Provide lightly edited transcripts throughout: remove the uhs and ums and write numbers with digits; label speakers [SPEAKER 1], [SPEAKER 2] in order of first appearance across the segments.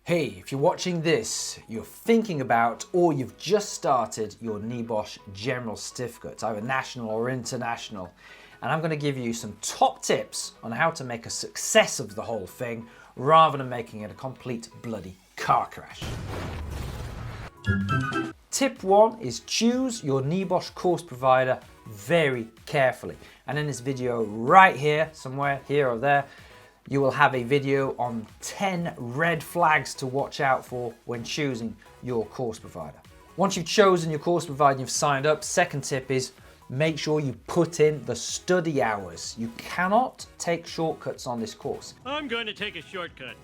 [SPEAKER 1] Hey, if you're watching this, you're thinking about or you've just started your NEBOSH General Certificate, either national or international, and I'm going to give you some top tips on how to make a success of the whole thing rather than making it a complete bloody car crash. Tip 1 is choose your NEBOSH course provider very carefully. And in this video right here, somewhere here or there, you will have a video on 10 red flags to watch out for when choosing your course provider. Once you've chosen your course provider and you've signed up, second tip is make sure you put in the study hours. You cannot take shortcuts on this course.
[SPEAKER 2] I'm going to take a shortcut.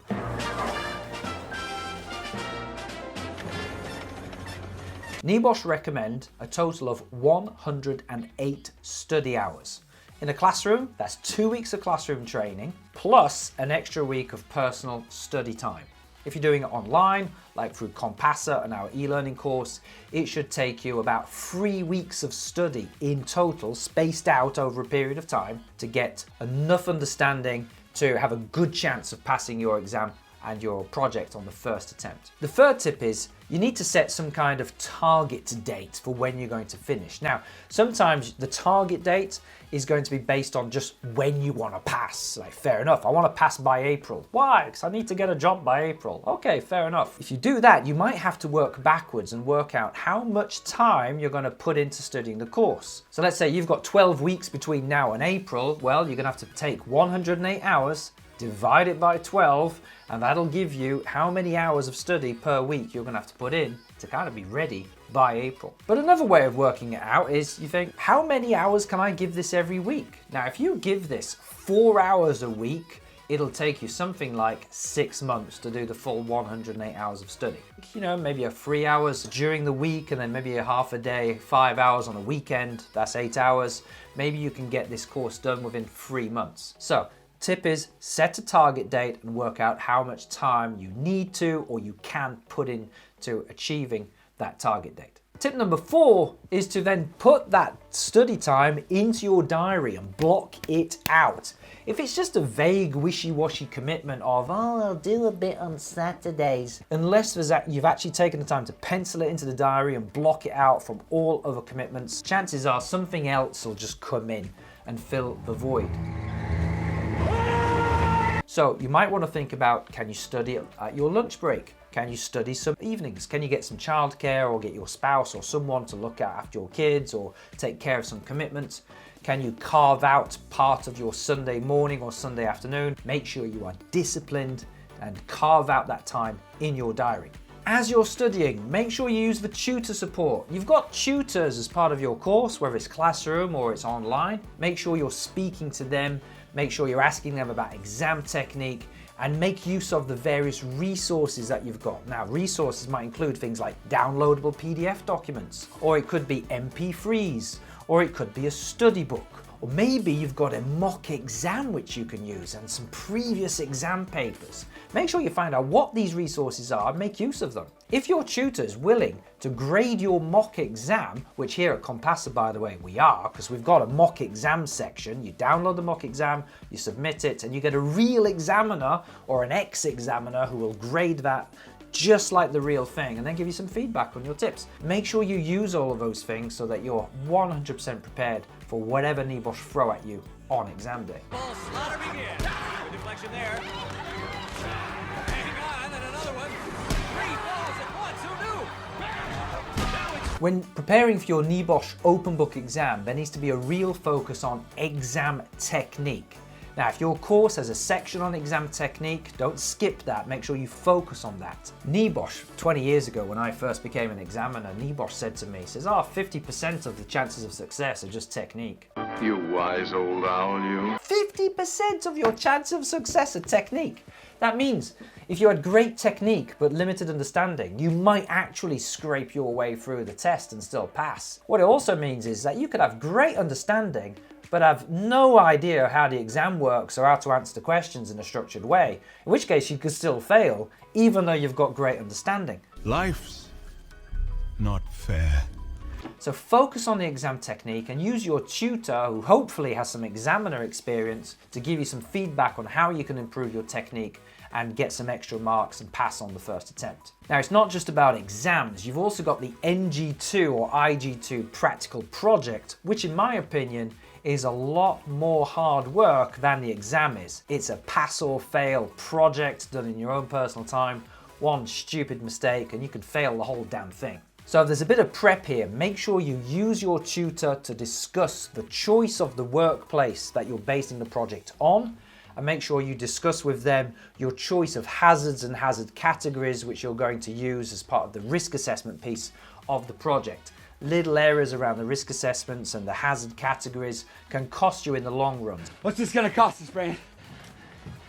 [SPEAKER 1] NEBOSH recommend a total of 108 study hours. In a classroom, that's 2 weeks of classroom training, plus an extra week of personal study time. If you're doing it online, like through Compassa and our e-learning course, it should take you about 3 weeks of study in total, spaced out over a period of time, to get enough understanding to have a good chance of passing your exam and your project on the first attempt. The third tip is you need to set some kind of target date for when you're going to finish. Now, sometimes the target date is going to be based on just when you want to pass. Like, fair enough, I want to pass by April. Why? Because I need to get a job by April. Okay, fair enough. If you do that, you might have to work backwards and work out how much time you're going to put into studying the course. So let's say you've got 12 weeks between now and April. Well, you're going to have to take 108 hours, divide it by 12, and that'll give you how many hours of study per week you're going to have to put in to kind of be ready by April. But another way of working it out is you think, how many hours can I give this every week? Now, if you give this 4 hours a week, it'll take you something like 6 months to do the full 108 hours of study. You know, maybe 3 hours during the week and then maybe a half a day, 5 hours on a weekend, that's 8 hours. Maybe you can get this course done within 3 months. So, tip is set a target date and work out how much time you need to or you can put into achieving that target date. Tip number 4 is to then put that study time into your diary and block it out. If it's just a vague, wishy-washy commitment of, oh, I'll do a bit on Saturdays, unless you've actually taken the time to pencil it into the diary and block it out from all other commitments, chances are something else will just come in and fill the void. So you might want to think about, can you study at your lunch break? Can you study some evenings? Can you get some childcare or get your spouse or someone to look after your kids or take care of some commitments? Can you carve out part of your Sunday morning or Sunday afternoon? Make sure you are disciplined and carve out that time in your diary. As you're studying, make sure you use the Tutor Support. You've got tutors as part of your course, whether it's classroom or it's online. Make sure you're speaking to them. Make sure you're asking them about exam technique and make use of the various resources that you've got. Now, resources might include things like downloadable PDF documents, or it could be MP3s, or it could be a study book. Or maybe you've got a mock exam which you can use and some previous exam papers. Make sure you find out what these resources are and make use of them. If your tutor is willing to grade your mock exam, which here at Compassa, by the way, we are, because we've got a mock exam section. You download the mock exam, you submit it, and you get a real examiner or an ex-examiner who will grade that just like the real thing and then give you some feedback on your tips. Make sure you use all of those things so that you're 100% prepared for whatever NEBOSH throw at you on exam day.
[SPEAKER 2] Ball slaughter begin. Good deflection there. Hang on, and another one. 3 balls at once, who knew? Now it's...
[SPEAKER 1] When preparing for your NEBOSH open book exam, there needs to be a real focus on exam technique. Now, if your course has a section on exam technique, don't skip that. Make sure you focus on that. NEBOSH, 20 years ago when I first became an examiner, NEBOSH said to me, 50% of the chances of success are just technique.
[SPEAKER 3] You wise old owl, you.
[SPEAKER 1] 50% of your chance of success are technique. That means if you had great technique but limited understanding, you might actually scrape your way through the test and still pass. What it also means is that you could have great understanding but have no idea how the exam works or how to answer the questions in a structured way, in which case you could still fail, even though you've got great understanding.
[SPEAKER 4] Life's not fair.
[SPEAKER 1] So focus on the exam technique and use your tutor, who hopefully has some examiner experience, to give you some feedback on how you can improve your technique and get some extra marks and pass on the first attempt. Now, it's not just about exams. You've also got the NG2 or IG2 practical project, which in my opinion is a lot more hard work than the exam is. It's a pass or fail project done in your own personal time. One stupid mistake and you could fail the whole damn thing. So if there's a bit of prep here, make sure you use your tutor to discuss the choice of the workplace that you're basing the project on, and make sure you discuss with them your choice of hazards and hazard categories which you're going to use as part of the risk assessment piece of the project. Little errors around the risk assessments and the hazard categories can cost you in the long run.
[SPEAKER 2] What's this gonna cost us, Brian?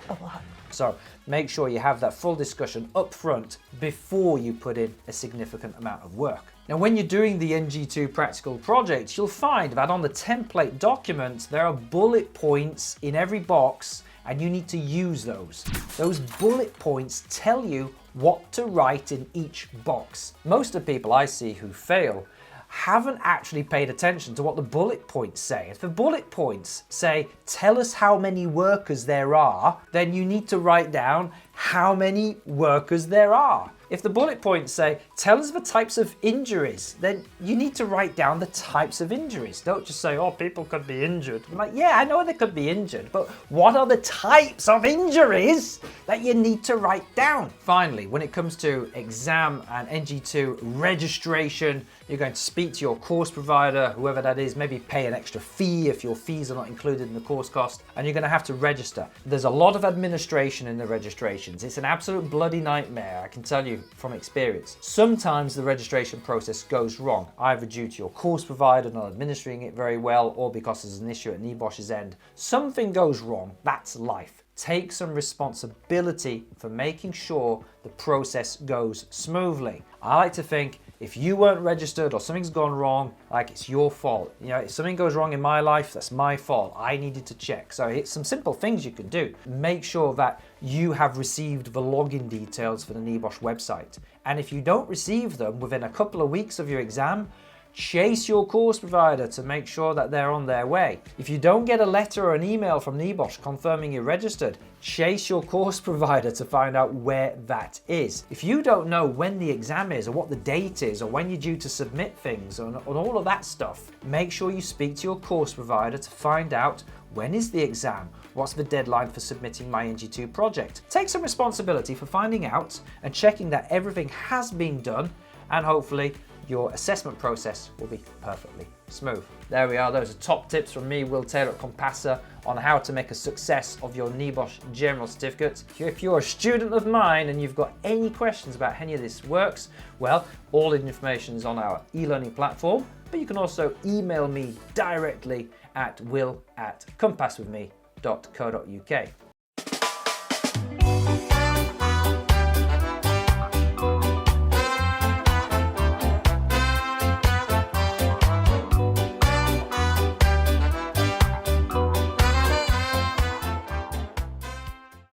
[SPEAKER 1] A lot. So make sure you have that full discussion up front before you put in a significant amount of work. Now, when you're doing the NG2 practical project, you'll find that on the template document, there are bullet points in every box and you need to use those. Those bullet points tell you what to write in each box. Most of the people I see who fail haven't actually paid attention to what the bullet points say. If the bullet points say, tell us how many workers there are, then you need to write down how many workers there are. If the bullet points say, tell us the types of injuries, then you need to write down the types of injuries. Don't just say, oh, people could be injured. I'm like, yeah, I know they could be injured, but what are the types of injuries that you need to write down? Finally, when it comes to exam and NG2 registration, you're going to speak to your course provider, whoever that is, maybe pay an extra fee if your fees are not included in the course cost, and you're going to have to register. There's a lot of administration in the registrations. It's an absolute bloody nightmare, I can tell you from experience. Sometimes the registration process goes wrong, either due to your course provider not administering it very well or because there's an issue at NEBOSH's end. Something goes wrong, that's life. Take some responsibility for making sure the process goes smoothly. I like to think if you weren't registered or something's gone wrong, like it's your fault. You know, if something goes wrong in my life, that's my fault. I needed to check. So it's some simple things you can do. Make sure that you have received the login details for the NEBOSH website. And if you don't receive them within a couple of weeks of your exam, chase your course provider to make sure that they're on their way. If you don't get a letter or an email from NEBOSH confirming you're registered, chase your course provider to find out where that is. If you don't know when the exam is or what the date is or when you're due to submit things and all of that stuff, make sure you speak to your course provider to find out when is the exam, what's the deadline for submitting my NG2 project. Take some responsibility for finding out and checking that everything has been done, and hopefully your assessment process will be perfectly smooth. There we are, those are top tips from me, Will Taylor at Compassa, on how to make a success of your NEBOSH General Certificate. If you're a student of mine and you've got any questions about any of this works, well, all the information is on our e-learning platform, but you can also email me directly at will@compasswithme.co.uk.